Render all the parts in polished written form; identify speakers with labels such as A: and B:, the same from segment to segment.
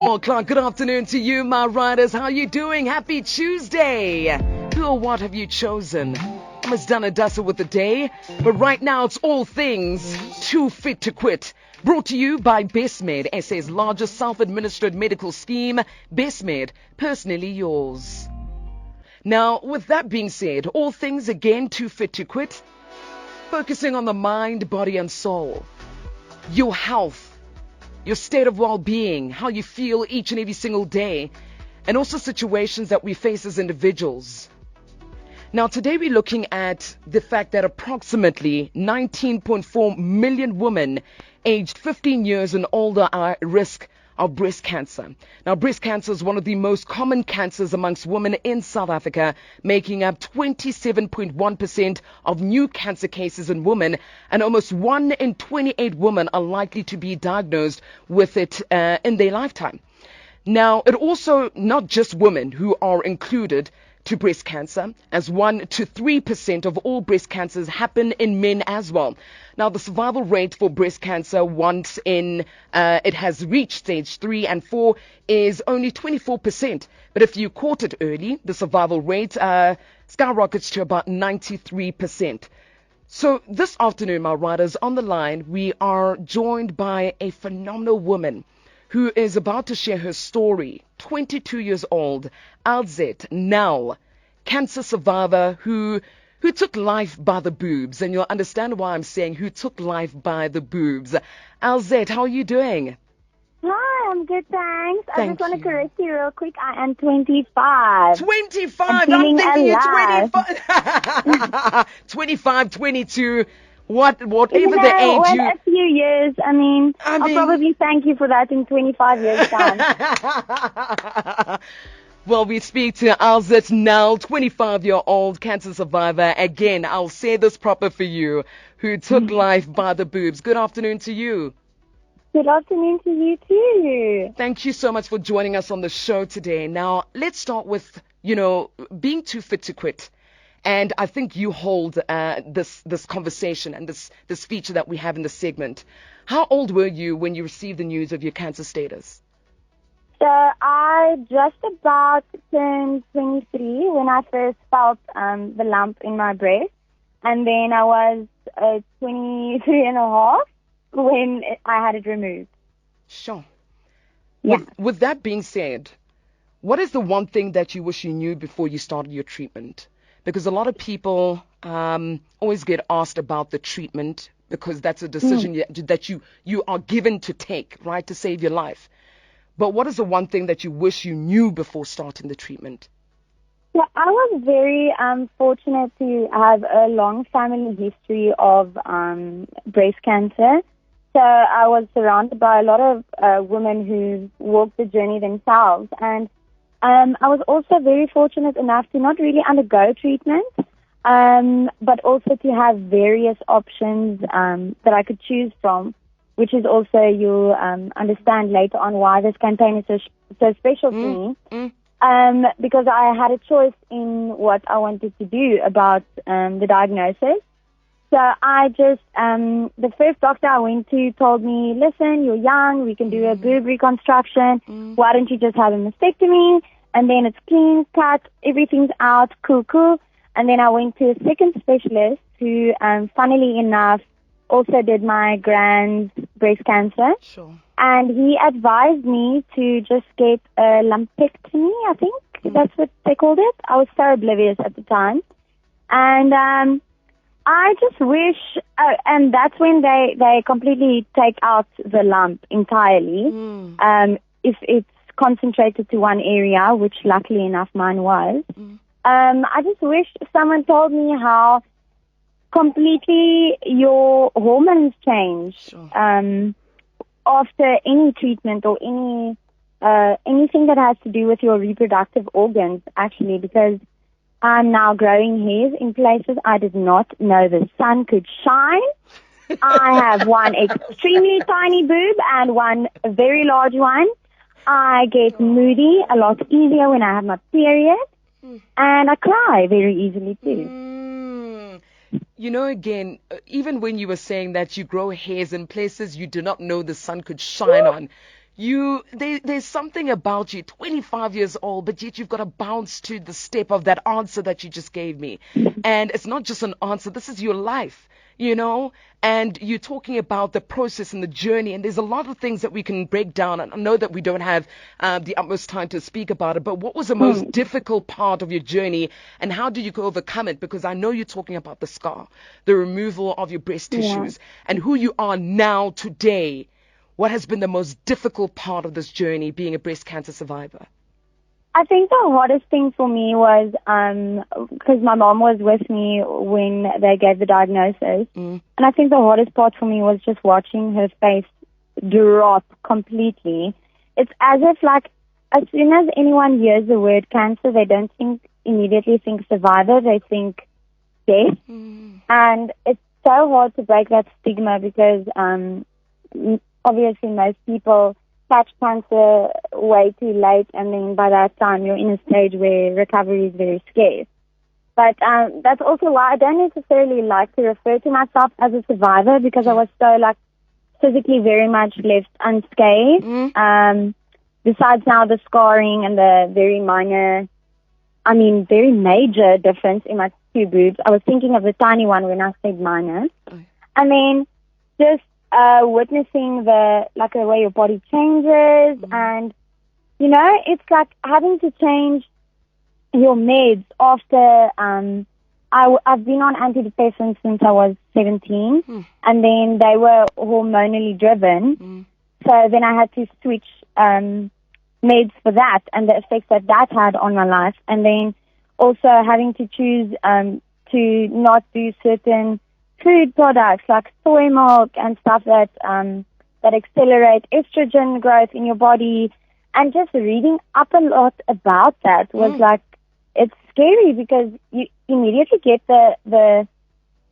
A: Well, Clark, good afternoon to you, my riders. How are you doing? Happy Tuesday. Who or what have you chosen? Almost done a dustle with the day, but right now it's all things too fit to quit. Brought to you by BestMed, SA's largest self-administered medical scheme. BestMed, personally yours. Now, with that being said, all things again too fit to quit. Focusing on the mind, body and soul. Your health. Your state of well-being, how you feel each and every single day, and also situations that we face as individuals. Now, today we're looking at the fact that approximately 19.4 million women aged 15 years and older are at risk of breast cancer. Now, breast cancer is one of the most common cancers amongst women in South Africa, making up 27.1% of new cancer cases in women, and almost 1 in 28 women are likely to be diagnosed with it in their lifetime. Now, it also not just women who are included to breast cancer, as 1 to 3% of all breast cancers happen in men as well. Now, the survival rate for breast cancer once it has reached stage 3 and 4 is only 24%. But if you caught it early, the survival rate skyrockets to about 93%. So this afternoon, my riders, on the line, we are joined by a phenomenal woman who is about to share her story. 22 years old, Alzette Nell, cancer survivor who took life by the boobs. And you'll understand why I'm saying who took life by the boobs. Alzette, how are you doing?
B: Hi, I'm good, thanks. I
A: Thank
B: just want to
A: you.
B: correct you real quick. I am 25.
A: 25?
B: I'm
A: I'm
B: feeling
A: thinking you're
B: alive.
A: 25. 25, 22. Whatever
B: You
A: the
B: know,
A: age
B: when
A: you...
B: a few years, I'll probably thank you for that in 25 years' time.
A: Well, we speak to Alzette Nell, 25-year-old cancer survivor. Again, I'll say this proper for you, who took life by the boobs. Good afternoon to you.
B: Good afternoon to you too.
A: Thank you so much for joining us on the show today. Now, let's start with, being too fit to quit. And I think you hold this conversation and this feature that we have in the segment. How old were you when you received the news of your cancer status?
B: So I just about turned 23 when I first felt the lump in my breast. And then I was 23 and a half when I had it removed.
A: Sure.
B: Yeah.
A: With that being said, what is the one thing that you wish you knew before you started your treatment? Because a lot of people always get asked about the treatment because that's a decision that you are given to take, right, to save your life. But what is the one thing that you wish you knew before starting the treatment?
B: Yeah, I was very fortunate to have a long family history of breast cancer. So I was surrounded by a lot of women who walked the journey themselves. And I was also very fortunate enough to not really undergo treatment, but also to have various options that I could choose from, which is also, you'll understand later on why this campaign is so special to me. Because I had a choice in what I wanted to do about the diagnosis. So I just, the first doctor I went to told me, listen, you're young, we can do a boob reconstruction. Why don't you just have a mastectomy? And then it's clean, cut, everything's out, cool. And then I went to a second specialist who, funnily enough, also did my grand's breast cancer.
A: Sure.
B: And he advised me to just get a lumpectomy, I think that's what they called it. I was so oblivious at the time. And I just wish, and that's when they completely take out the lump entirely. If it's concentrated to one area, which luckily enough mine was. I just wish someone told me how completely your hormones change.
A: Sure.
B: After any treatment or anything that has to do with your reproductive organs, actually, because I'm now growing hairs in places I did not know the sun could shine. I have one extremely tiny boob and one very large one. I get moody a lot easier when I have my period, and I cry very easily too.
A: Again, even when you were saying that you grow hairs in places you do not know the sun could shine on, There's something about you, 25 years old, but yet you've got to bounce to the step of that answer that you just gave me. And it's not just an answer, this is your life, and you're talking about the process and the journey, and there's a lot of things that we can break down, and I know that we don't have the utmost time to speak about it, but what was the most difficult part of your journey, and how did you overcome it? Because I know you're talking about the scar, the removal of your breast tissues, and who you are now today. What has been the most difficult part of this journey, being a breast cancer survivor?
B: I think the hardest thing for me was because my mom was with me when they gave the diagnosis. And I think the hardest part for me was just watching her face drop completely. It's as if, like, as soon as anyone hears the word cancer, they don't immediately think survivor, they think death. And it's so hard to break that stigma because obviously most people catch cancer way too late, and then by that time you're in a stage where recovery is very scarce. But that's also why I don't necessarily like to refer to myself as a survivor, because I was so, like, physically very much left unscathed. Besides now the scarring and the very major difference in my two boobs. I was thinking of the tiny one when I said minor. And then just witnessing the way your body changes, and it's like having to change your meds after I've been on antidepressants since I was 17, and then they were hormonally driven, so then I had to switch meds for that and the effects that had on my life, and then also having to choose to not do certain food products like soy milk and stuff that accelerate estrogen growth in your body. And just reading up a lot about that was it's scary, because you immediately get the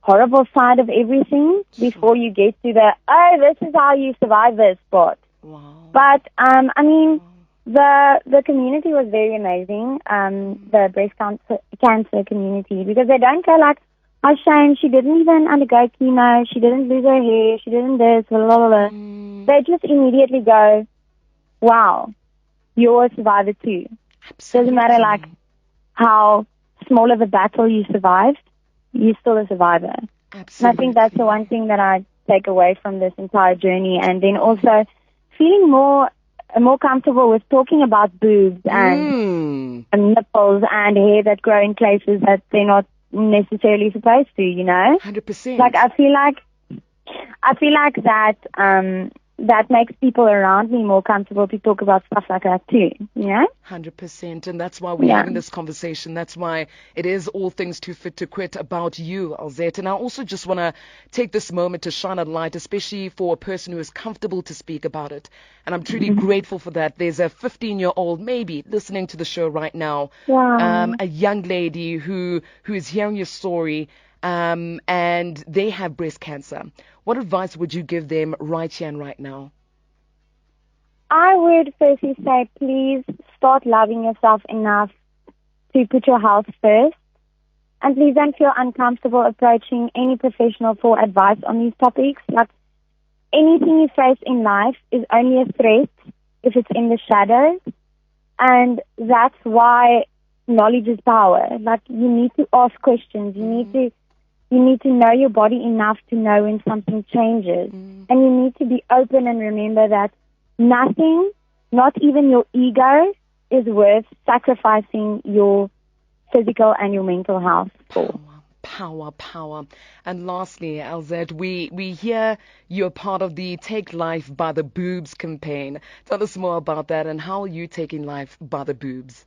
B: horrible side of everything before you get to this is how you survive this part.
A: Wow.
B: But the community was very amazing, the breast cancer community, because they don't go like, oh, shame, she didn't even undergo chemo, she didn't lose her hair, she didn't this, blah, blah, blah. They just immediately go, wow, you're a survivor too.
A: Absolutely.
B: Doesn't matter how small of a battle you survived, you're still a survivor.
A: Absolutely.
B: And I think that's the one thing that I take away from this entire journey. And then also feeling more comfortable with talking about boobs and nipples and hair that grow in places that they're not necessarily supposed to,
A: 100%.
B: I feel like that that makes people around me more comfortable to talk about stuff like that too,
A: 100%. And that's why we're having this conversation. That's why it is All Things Too Fit to Quit about you, Alzette. And I also just want to take this moment to shine a light, especially for a person who is comfortable to speak about it. And I'm truly grateful for that. There's a 15-year-old maybe listening to the show right now, a young lady who is hearing your story, and they have breast cancer. What advice would you give them right here and right now?
B: I would firstly say, please start loving yourself enough to put your health first. And please don't feel uncomfortable approaching any professional for advice on these topics. Like, anything you face in life is only a threat if it's in the shadows. And that's why knowledge is power. Like, you need to ask questions. You need to know your body enough to know when something changes. And you need to be open and remember that nothing, not even your ego, is worth sacrificing your physical and your mental health for.
A: Power. And lastly, Alzette, we hear you're part of the Take Life by the Boobs campaign. Tell us more about that, and how are you taking life by the boobs?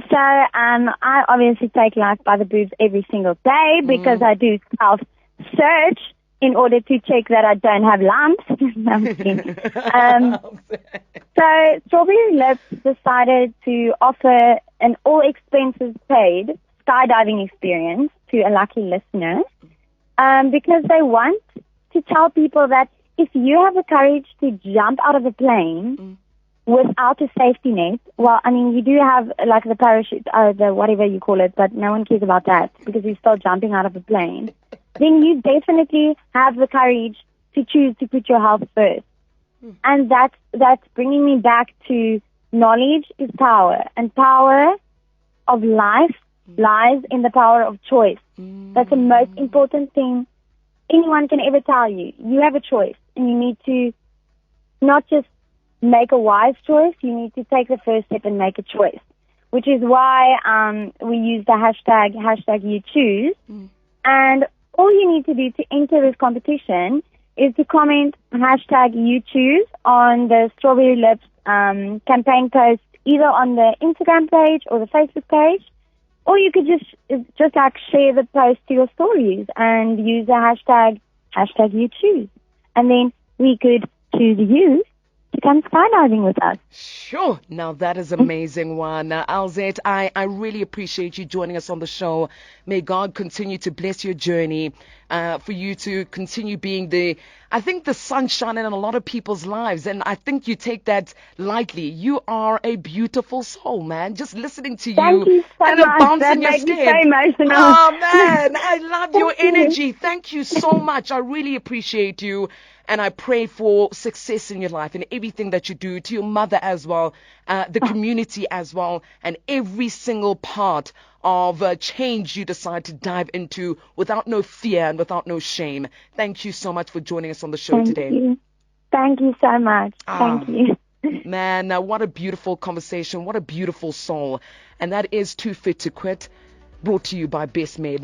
B: So I obviously take life by the boobs every single day because I do self-search in order to check that I don't have lumps. No, I'm kidding. So Strawberry Lips decided to offer an all-expenses-paid skydiving experience to a lucky listener because they want to tell people that if you have the courage to jump out of a plane without a safety net, well, I mean, you do have like the parachute, the whatever you call it, but no one cares about that because you're still jumping out of a plane, then you definitely have the courage to choose to put your health first. And that's bringing me back to knowledge is power, and power of life lies in the power of choice. That's the most important thing anyone can ever tell you. You have a choice, and you need to not just make a wise choice, you need to take the first step and make a choice, which is why we use the hashtag you choose. And all you need to do to enter this competition is to comment hashtag you choose on the Strawberry Lips campaign post, either on the Instagram page or the Facebook page, or you could just like share the post to your stories and use the hashtag you choose. And then we could choose you to come skydiving with us.
A: Sure. Now that is amazing one. Alzette, I really appreciate you joining us on the show. May God continue to bless your journey, for you to continue being the sunshine in a lot of people's lives. And I think you take that lightly. You are a beautiful soul, man. Just listening to
B: Thank you so
A: and the
B: much.
A: bounce
B: That
A: in your
B: made me
A: skin.
B: so emotional.
A: Oh, man. I love your
B: Thank you.
A: energy. Thank you so much. I really appreciate you. And I pray for success in your life and everything that you do, to your mother as well, the community as well, and every single part of change you decide to dive into without no fear and without no shame. Thank you so much for joining us on the show today.
B: Thank you so much. Thank you.
A: Man, what a beautiful conversation. What a beautiful soul. And that is Too Fit to Quit, brought to you by Best Made.